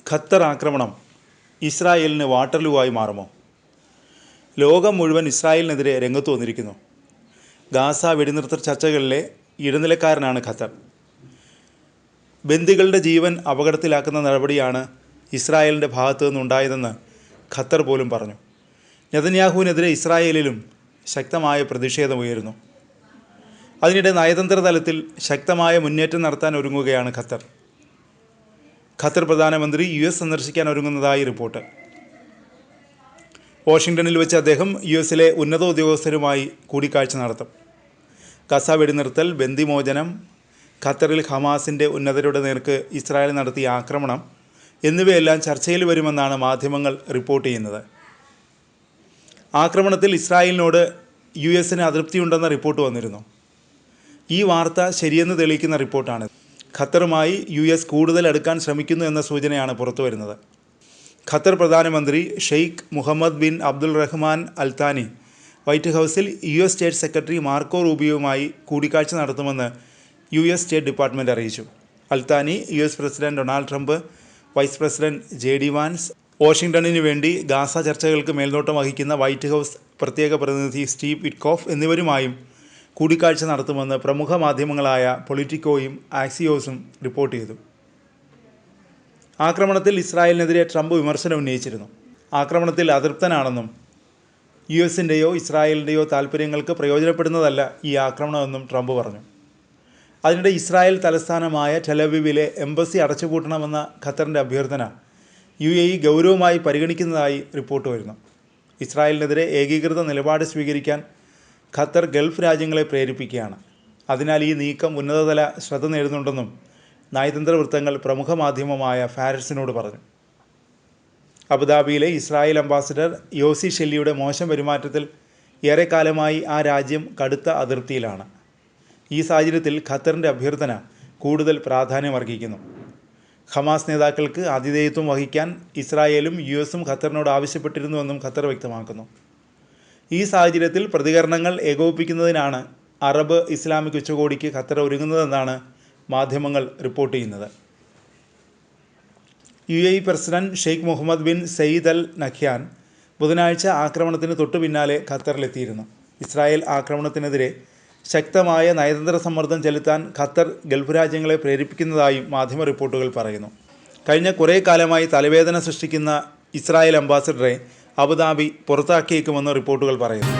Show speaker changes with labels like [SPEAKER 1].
[SPEAKER 1] Qatar ആക്രമണം ഇസ്രായേലിന് വാട്ടർലൂവായി മാറുമോ? ലോകം മുഴുവൻ ഇസ്രായേലിനെതിരെ രംഗത്ത് വന്നിരിക്കുന്നു. ഗാസ വെടിനിർത്തൽ ചർച്ചകളിലെ ഇടനിലക്കാരനാണ് ഖത്തർ. ബന്ദികളുടെ ജീവൻ അപകടത്തിലാക്കുന്ന നടപടിയാണ് ഇസ്രായേലിൻ്റെ ഭാഗത്തു നിന്നുണ്ടായതെന്ന് ഖത്തർ പോലും പറഞ്ഞു. നെതന്യാഹുവിനെതിരെ ഇസ്രായേലിലും ശക്തമായ പ്രതിഷേധമുയരുന്നു. അതിനിടെ നയതന്ത്ര തലത്തിൽ ശക്തമായ മുന്നേറ്റം നടത്താൻ ഒരുങ്ങുകയാണ് ഖത്തർ. ഖത്തർ പ്രധാനമന്ത്രി US സന്ദർശിക്കാൻ ഒരുങ്ങുന്നതായി റിപ്പോർട്ട്. വാഷിംഗ്ടണിൽ വെച്ച് അദ്ദേഹം US ഉന്നത ഉദ്യോഗസ്ഥരുമായി കൂടിക്കാഴ്ച നടത്തും. ഗസ വെടിനിർത്തൽ, ബന്ദിമോചനം, ഖത്തറിൽ ഹമാസിൻ്റെ ഉന്നതരുടെ നേർക്ക് ഇസ്രായേൽ നടത്തിയ ആക്രമണം എന്നിവയെല്ലാം ചർച്ചയിൽ വരുമെന്നാണ് മാധ്യമങ്ങൾ റിപ്പോർട്ട് ചെയ്യുന്നത്. ആക്രമണത്തിൽ ഇസ്രായേലിനോട് US അതൃപ്തിയുണ്ടെന്ന റിപ്പോർട്ട് വന്നിരുന്നു. ഈ വാർത്ത ശരിയെന്ന് തെളിയിക്കുന്ന റിപ്പോർട്ടാണ്. ഖത്തറുമായി US കൂടുതൽ അടുക്കാൻ ശ്രമിക്കുന്നു എന്ന സൂചനയാണ് പുറത്തുവരുന്നത്. ഖത്തർ പ്രധാനമന്ത്രി Sheikh Mohammed bin Abdul Rahman Al Thani white ഹൗസിൽ US സ്റ്റേറ്റ് സെക്രട്ടറി മാർക്കോ റൂബിയോയുമായി കൂടിക്കാഴ്ച നടത്തുമെന്ന് US സ്റ്റേറ്റ് ഡിപ്പാർട്ട്മെൻറ്റ് അറിയിച്ചു. Al Thani US president Donald Trump, vice president JD Vance, വാഷിംഗ്ടണിന് വേണ്ടി ഗാസ ചർച്ചകൾക്ക് മേൽനോട്ടം വഹിക്കുന്ന വൈറ്റ് ഹൗസ് പ്രത്യേക പ്രതിനിധി സ്റ്റീവ് വിറ്റ്കോഫ് എന്നിവരുമായും കൂടിക്കാഴ്ച നടത്തുമെന്ന് പ്രമുഖ മാധ്യമങ്ങളായ പൊളിറ്റിക്കോയും ആക്സിയോസും റിപ്പോർട്ട് ചെയ്തു. ആക്രമണത്തിൽ ഇസ്രായേലിനെതിരെ ട്രംപ് വിമർശനം ഉന്നയിച്ചിരുന്നു. ആക്രമണത്തിൽ അതൃപ്തനാണെന്നും US-ൻ്റെയോ ഇസ്രായേലിൻ്റെയോ താൽപ്പര്യങ്ങൾക്ക് പ്രയോജനപ്പെടുന്നതല്ല ഈ ആക്രമണമെന്നും ട്രംപ് പറഞ്ഞു. അതിനിടെ ഇസ്രായേൽ തലസ്ഥാനമായ ടെലവീവിലെ എംബസി അടച്ചുപൂട്ടണമെന്ന ഖത്തറിൻ്റെ അഭ്യർത്ഥന UAE ഗൗരവമായി പരിഗണിക്കുന്നതായി റിപ്പോർട്ട് വരുന്നു. ഇസ്രായേലിനെതിരെ ഏകീകൃത നിലപാട് സ്വീകരിക്കാൻ ഖത്തർ ഗൾഫ് രാജ്യങ്ങളെ പ്രേരിപ്പിക്കുകയാണ്. അതിനാൽ ഈ നീക്കം ഉന്നതതല ശ്രദ്ധ നേടുന്നുണ്ടെന്നും നയതന്ത്ര വൃത്തങ്ങൾ പ്രമുഖ മാധ്യമമായ ഫാരസിനോട് പറഞ്ഞു. അബുദാബിയിലെ ഇസ്രായേൽ അംബാസഡർ യോസി ഷെല്ലിയുടെ മോശം പെരുമാറ്റത്തിൽ ഏറെക്കാലമായി ആ രാജ്യം കടുത്ത അതൃപ്തിയിലാണ്. ഈ സാഹചര്യത്തിൽ ഖത്തറിൻ്റെ അഭ്യർത്ഥന കൂടുതൽ പ്രാധാന്യമർഹിക്കുന്നു. ഹമാസ് നേതാക്കൾക്ക് ആതിഥേയത്വം വഹിക്കാൻ ഇസ്രായേലും US ഖത്തറിനോട് ആവശ്യപ്പെട്ടിരുന്നുവെന്നും ഖത്തർ വ്യക്തമാക്കുന്നു. ഈ സാഹചര്യത്തിൽ പ്രതികരണങ്ങൾ ഏകോപിപ്പിക്കുന്നതിനാണ് അറബ് ഇസ്ലാമിക് ഉച്ചകോടിക്ക് ഖത്തർ ഒരുങ്ങുന്നതെന്നാണ് മാധ്യമങ്ങൾ റിപ്പോർട്ട് ചെയ്യുന്നത്. UAE president Sheikh Mohammed bin Zayed Al Nahyan ബുധനാഴ്ച ആക്രമണത്തിന് തൊട്ടു പിന്നാലെ ഖത്തറിലെത്തിയിരുന്നു. ഇസ്രായേൽ ആക്രമണത്തിനെതിരെ ശക്തമായ നയതന്ത്ര സമ്മർദ്ദം ചെലുത്താൻ ഖത്തർ ഗൾഫ് രാജ്യങ്ങളെ പ്രേരിപ്പിക്കുന്നതായും മാധ്യമ റിപ്പോർട്ടുകൾ പറയുന്നു. കഴിഞ്ഞ കുറേ കാലമായി തലവേദന സൃഷ്ടിക്കുന്ന ഇസ്രായേൽ അംബാസഡറെ അബുദാബി പുറത്താക്കിയേക്കുമെന്ന് റിപ്പോർട്ടുകൾ പറയുന്നു.